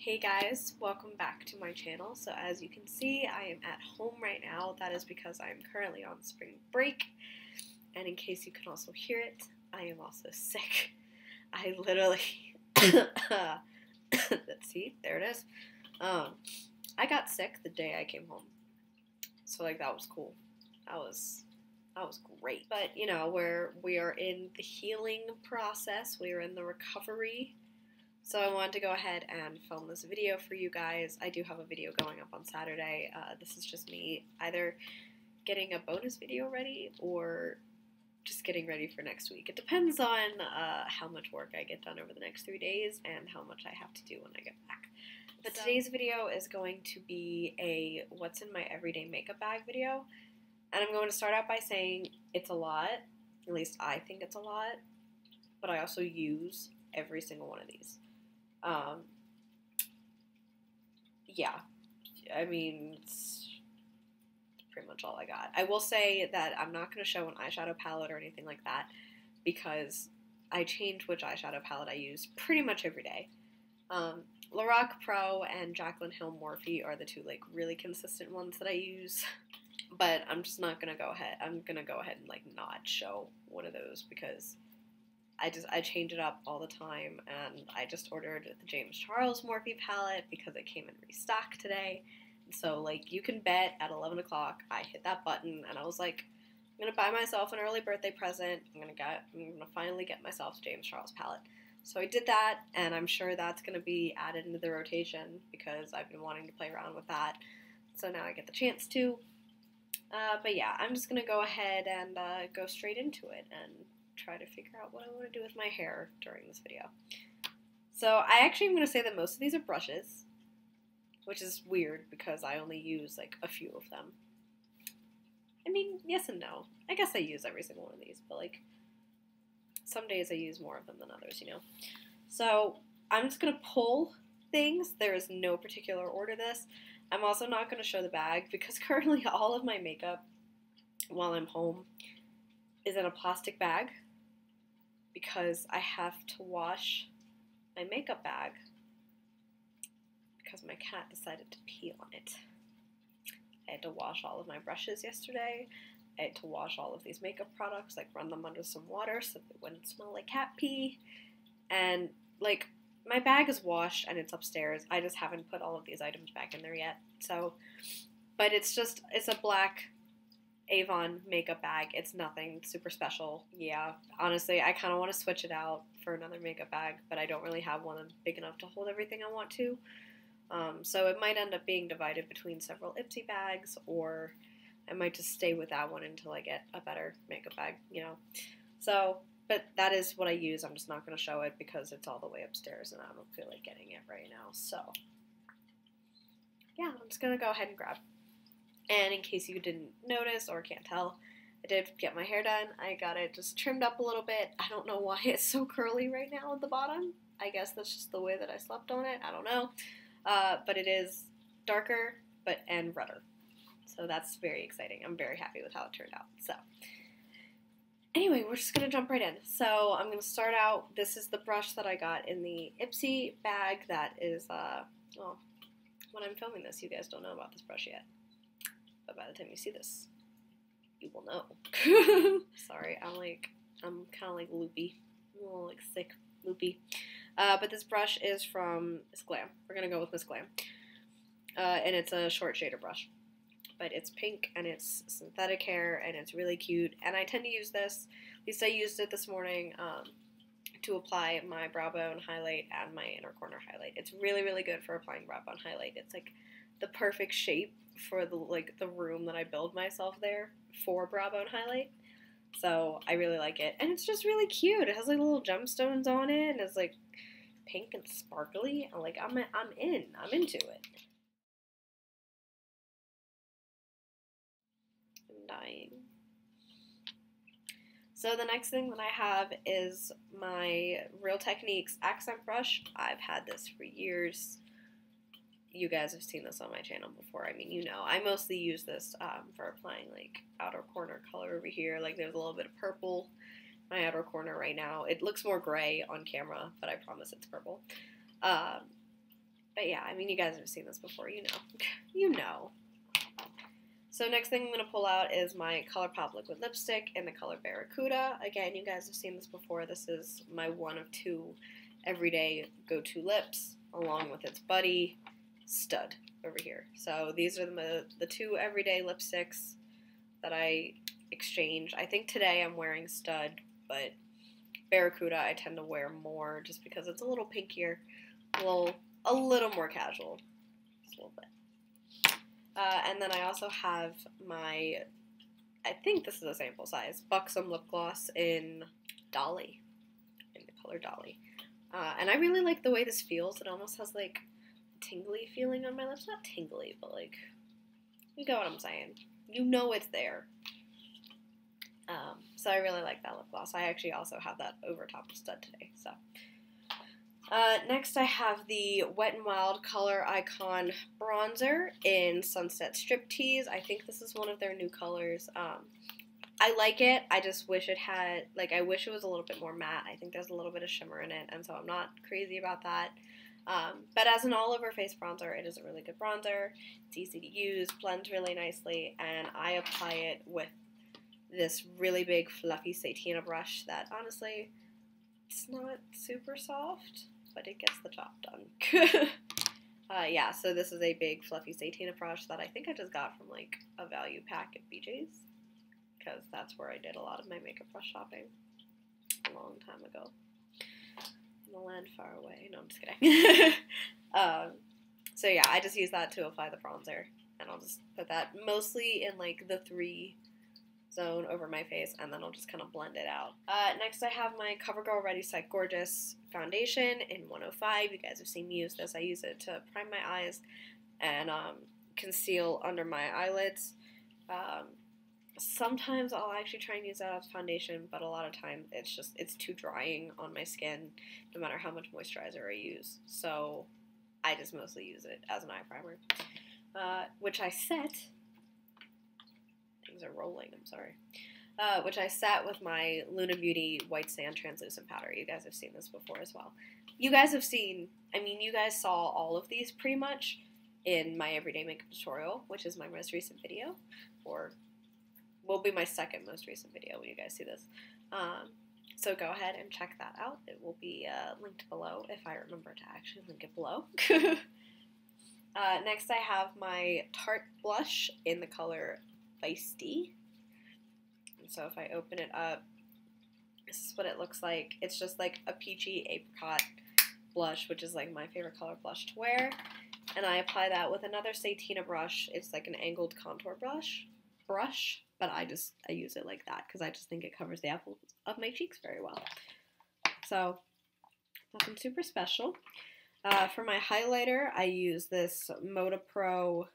Hey guys, welcome back to my channel. So as you can see, I am at home right now. That is because I am currently on spring break. And in case you can also hear it, I am also sick. I literally, let's see, there it is. I got sick the day I came home. So like that was cool. That was great. But you know, we are in the healing process. We are in the recovery. So I wanted to go ahead and film this video for you guys. I do have a video going up on Saturday. This is just me either getting a bonus video ready or just getting ready for next week. It depends on how much work I get done over the next 3 days and how much I have to do when I get back. But today's video is going to be a what's in my everyday makeup bag video. And I'm going to start out by saying it's a lot. At least I think it's a lot. But I also use every single one of these. Yeah, I mean, it's pretty much all I got. I will say that I'm not going to show an eyeshadow palette or anything like that because I change which eyeshadow palette I use pretty much every day. Lorac Pro and Jaclyn Hill Morphe are the two like really consistent ones that I use, but I'm just not going to go ahead. I'm going to go ahead and like not show one of those because I change it up all the time, and I just ordered the James Charles Morphe palette because it came in restock today. And so, like, you can bet at 11 o'clock I hit that button, and I was like, I'm gonna buy myself an early birthday present. I'm gonna finally get myself the James Charles palette. So I did that, and I'm sure that's gonna be added into the rotation because I've been wanting to play around with that. So now I get the chance to. But yeah, I'm just gonna go ahead and go straight into it and try to figure out what I want to do with my hair during this video. So I actually am going to say that most of these are brushes, which is weird because I only use like a few of them. I mean, yes and no. I guess I use every single one of these, but like some days I use more of them than others, you know. So I'm just going to pull things. There is no particular order to this. I'm also not going to show the bag because currently all of my makeup while I'm home is in a plastic bag because I have to wash my makeup bag because my cat decided to pee on it. I had to wash all of my brushes yesterday. I had to wash all of these makeup products, like run them under some water so they wouldn't smell like cat pee. And like my bag is washed and it's upstairs. I just haven't put all of these items back in there yet. So, but it's a black Avon makeup bag. It's nothing super special. Yeah, honestly, I kind of want to switch it out for another makeup bag, but I don't really have one big enough to hold everything I want to. So it might end up being divided between several Ipsy bags, or I might just stay with that one until I get a better makeup bag, you know. So, but that is what I use. I'm just not going to show it because it's all the way upstairs and I don't feel like getting it right now. So, yeah, I'm just going to go ahead and grab. And in case you didn't notice or can't tell, I did get my hair done. I got it just trimmed up a little bit. I don't know why it's so curly right now at the bottom. I guess that's just the way that I slept on it. I don't know. But it is darker and redder. So that's very exciting. I'm very happy with how it turned out. So anyway, we're just going to jump right in. So I'm going to start out. This is the brush that I got in the Ipsy bag that is, well, when I'm filming this, you guys don't know about this brush yet. But by the time you see this, you will know. Sorry, I'm kind of like loopy. I'm a little like sick, loopy. But this brush is from Miss Glam. We're going to go with Miss Glam. And it's a short shader brush. But it's pink and it's synthetic hair and it's really cute. And I tend to use this, at least I used it this morning, to apply my brow bone highlight and my inner corner highlight. It's really, really good for applying brow bone highlight. It's like the perfect shape for the room that I build myself there for brow bone highlight. So I really like it. And it's just really cute. It has like little gemstones on it and it's like pink and sparkly. I'm into it. I'm dying. So the next thing that I have is my Real Techniques accent brush. I've had this for years. You guys have seen this on my channel before. I mean, you know, I mostly use this for applying like outer corner color over here. Like there's a little bit of purple in my outer corner right now. It looks more gray on camera, but I promise it's purple. But yeah, I mean, you guys have seen this before, you know. You know. So next thing I'm going to pull out is my ColourPop liquid lipstick in the color Barracuda. Again, you guys have seen this before. This is my one of two everyday go-to lips, along with its buddy, Stud, over here. So these are the two everyday lipsticks that I exchange. I think today I'm wearing Stud, but Barracuda I tend to wear more just because it's a little pinkier, a little more casual, just a little bit. And then I also have my, I think this is a sample size, Buxom lip gloss in Dolly, in the color Dolly. And I really like the way this feels. It almost has like a tingly feeling on my lips. Not tingly, but like, you get what I'm saying. You know it's there. So I really like that lip gloss. I actually also have that over top of Stud today, so. Next I have the Wet n Wild Color Icon Bronzer in Sunset Striptease. I think this is one of their new colors. I like it. I just wish it had, like, I wish it was a little bit more matte. I think there's a little bit of shimmer in it, and so I'm not crazy about that. But as an all-over face bronzer, it is a really good bronzer. It's easy to use, blends really nicely, and I apply it with this really big fluffy Satina brush that, honestly, it's not super soft, but it gets the job done. Yeah, so this is a big fluffy Satina brush that I think I just got from like a value pack at BJ's, because that's where I did a lot of my makeup brush shopping a long time ago. In a land far away. No, I'm just kidding. So yeah, I just use that to apply the bronzer, and I'll just put that mostly in like the 3 zone over my face, and then I'll just kind of blend it out. Next I have my CoverGirl Ready Set Gorgeous foundation in 105. You guys have seen me use this. I use it to prime my eyes and conceal under my eyelids. Sometimes I'll actually try and use that as foundation, but a lot of times it's too drying on my skin no matter how much moisturizer I use. So I just mostly use it as an eye primer, which I set. Things are rolling, I'm sorry. Which I set with my Luna Beauty White Sand Translucent Powder. You guys have seen this before as well. You guys have seen, I mean, you guys saw all of these pretty much in my everyday makeup tutorial, which is my most recent video, or will be my second most recent video when you guys see this. So go ahead and check that out. It will be linked below if I remember to actually link it below. Next I have my Tarte blush in the color Feisty. And so if I open it up, this is what it looks like. It's just like a peachy apricot blush, which is like my favorite color blush to wear. And I apply that with another Satina brush. It's like an angled contour brush, but I use it like that because I just think it covers the apples of my cheeks very well. So nothing super special. For my highlighter, I use this Modapro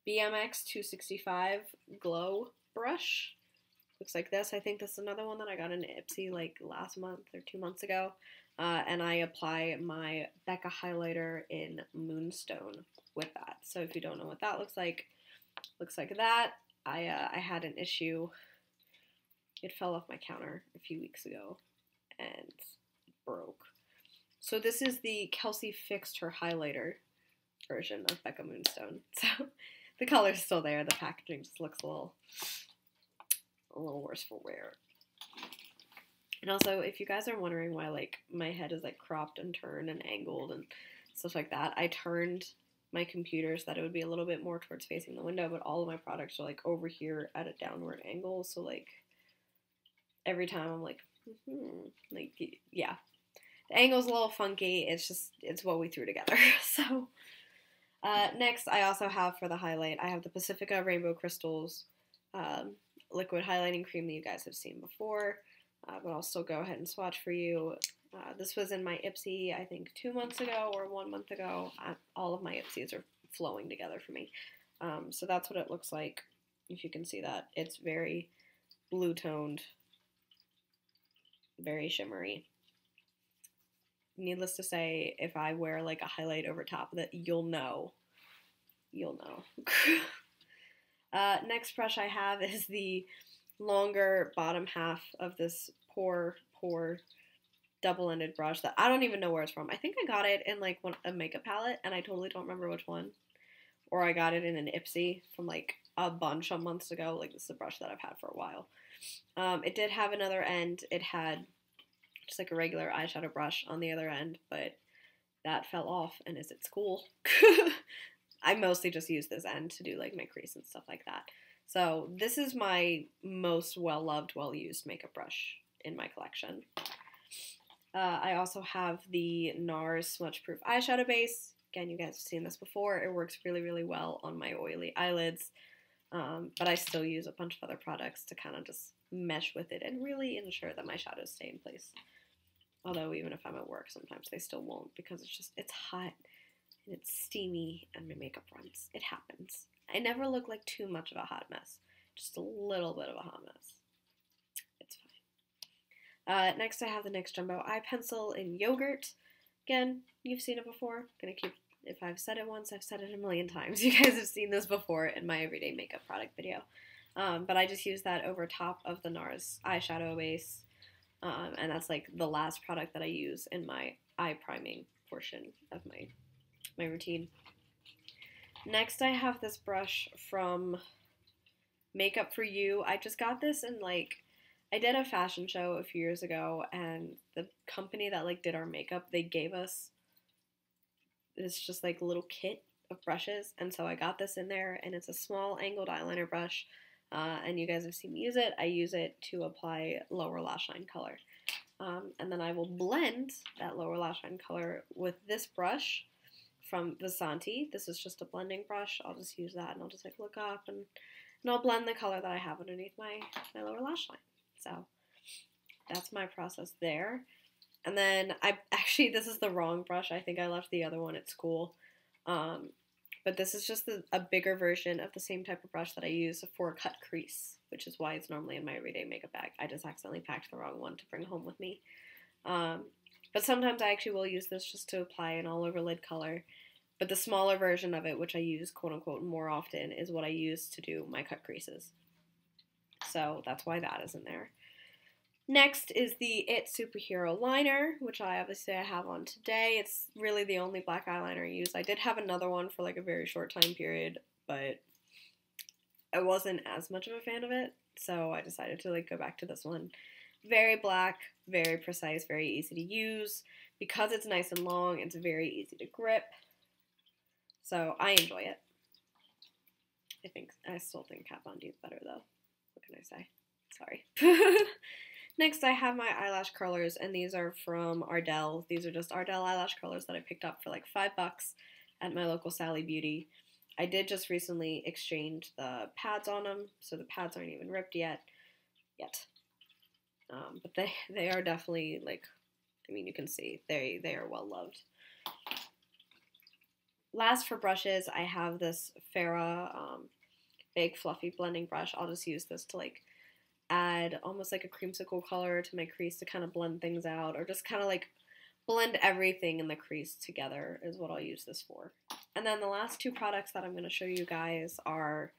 BMX 265 Glow brush. Looks like this. I think this is another one that I got in Ipsy like last month or 2 months ago. And I apply my Becca highlighter in Moonstone with that. So if you don't know what that looks like that. I had an issue. It fell off my counter a few weeks ago and broke. So this is the Kelsey Fixed Her highlighter version of Becca Moonstone. So the color's still there. The packaging just looks a little worse for wear. And also, if you guys are wondering why like my head is like cropped and turned and angled and stuff like that, I turned my computer so that it would be a little bit more towards facing the window, but all of my products are like over here at a downward angle. So like every time I'm like, like yeah, the angle's a little funky. It's what we threw together. So. Next, I also have for the highlight, I have the Pacifica Rainbow Crystals liquid highlighting cream that you guys have seen before, but I'll still go ahead and swatch for you. This was in my Ipsy, I think 2 months ago or 1 month ago. All of my Ipsies are flowing together for me. So that's what it looks like, if you can see that. It's very blue-toned, very shimmery. Needless to say, if I wear like a highlight over top of it, you'll know. You'll know. Next brush I have is the longer bottom half of this Pore double-ended brush that I don't even know where it's from. I think I got it in like a makeup palette, and I totally don't remember which one. Or I got it in an Ipsy from like a bunch of months ago. Like, this is a brush that I've had for a while. It did have another end. It had just like a regular eyeshadow brush on the other end, but that fell off, and is at school. I mostly just use this end to do like my crease and stuff like that. So this is my most well-loved, well-used makeup brush in my collection. I also have the NARS Smudge Proof Eyeshadow Base. Again, you guys have seen this before. It works really, really well on my oily eyelids. But I still use a bunch of other products to kind of just mesh with it and really ensure that my shadows stay in place. Although even if I'm at work, sometimes they still won't, because it's hot and it's steamy and my makeup runs. It happens. I never look like too much of a hot mess. Just a little bit of a hot mess. It's fine. Next I have the NYX Jumbo Eye Pencil in Yogurt. Again, you've seen it before. If I've said it once, I've said it a million times. You guys have seen this before in my everyday makeup product video. But I just use that over top of the NARS eyeshadow base. And that's like the last product that I use in my eye priming portion of my routine. Next, I have this brush from Makeup For You. I just got this in I did a fashion show a few years ago, and the company that did our makeup, they gave us this just little kit of brushes, and so I got this in there, and it's a small angled eyeliner brush, and you guys have seen me use it. I use it to apply lower lash line color, and then I will blend that lower lash line color with this brush from Vasanti. This is just a blending brush. I'll just use that, and I'll just look up, and I'll blend the color that I have underneath my lower lash line. So that's my process there. And then this is the wrong brush. I think I left the other one at school. But this is just a bigger version of the same type of brush that I use for a cut crease, which is why it's normally in my everyday makeup bag. I just accidentally packed the wrong one to bring home with me. But sometimes I actually will use this just to apply an all-over lid color. But the smaller version of it, which I use quote-unquote more often, is what I use to do my cut creases. So that's why that is in there. Next is the IT Superhero Liner, which I have on today. It's really the only black eyeliner I use. I did have another one for a very short time period, but I wasn't as much of a fan of it, so I decided to go back to this one. Very black, very precise, very easy to use. Because it's nice and long, it's very easy to grip. So I enjoy it. I still think Kat Von D is better though. What can I say? Sorry. Next I have my eyelash curlers, and these are from Ardell. These are just Ardell eyelash curlers that I picked up for $5 at my local Sally Beauty. I did just recently exchange the pads on them, so the pads aren't even ripped yet. But they are definitely you can see they are well loved. Last for brushes, I have this Farrah big fluffy blending brush. I'll just use this to add almost a creamsicle color to my crease to kind of blend things out, or just kind of blend everything in the crease together is what I'll use this for. And then the last two products that I'm going to show you guys are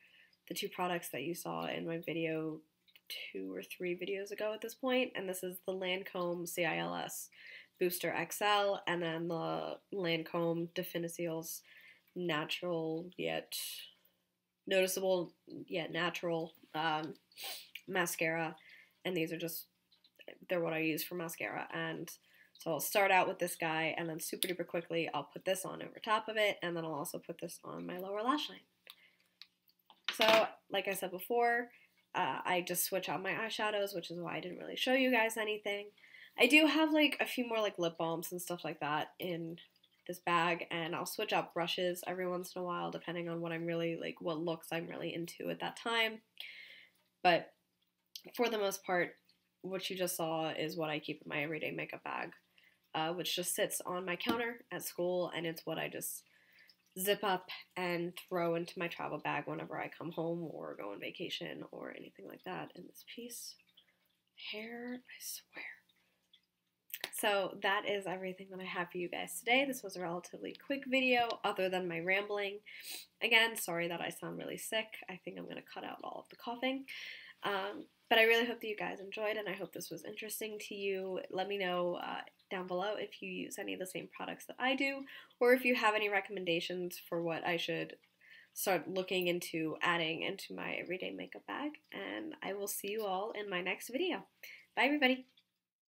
the two products that you saw in my video 2 or 3 videos ago at this point, and this is the Lancome CILS Booster XL, and then the Lancome Definicils Natural Yet Noticeable Yet Natural mascara, and these are they're what I use for mascara. And so I'll start out with this guy, and then super duper quickly I'll put this on over top of it, and then I'll also put this on my lower lash line. So like I said before, I just switch out my eyeshadows, which is why I didn't really show you guys anything. I do have a few more lip balms and stuff like that in this bag, and I'll switch out brushes every once in a while depending on what I'm really what looks I'm really into at that time. But for the most part, what you just saw is what I keep in my everyday makeup bag, which just sits on my counter at school, and it's what I just zip up and throw into my travel bag whenever I come home or go on vacation or anything like that. And this piece, hair, I swear. So that is everything that I have for you guys today. This was a relatively quick video other than my rambling. Again, sorry that I sound really sick. I think I'm going to cut out all of the coughing. But I really hope that you guys enjoyed, and I hope this was interesting to you. Let me know down below if you use any of the same products that I do, or if you have any recommendations for what I should start looking into adding into my everyday makeup bag. And I will see you all in my next video. Bye, everybody.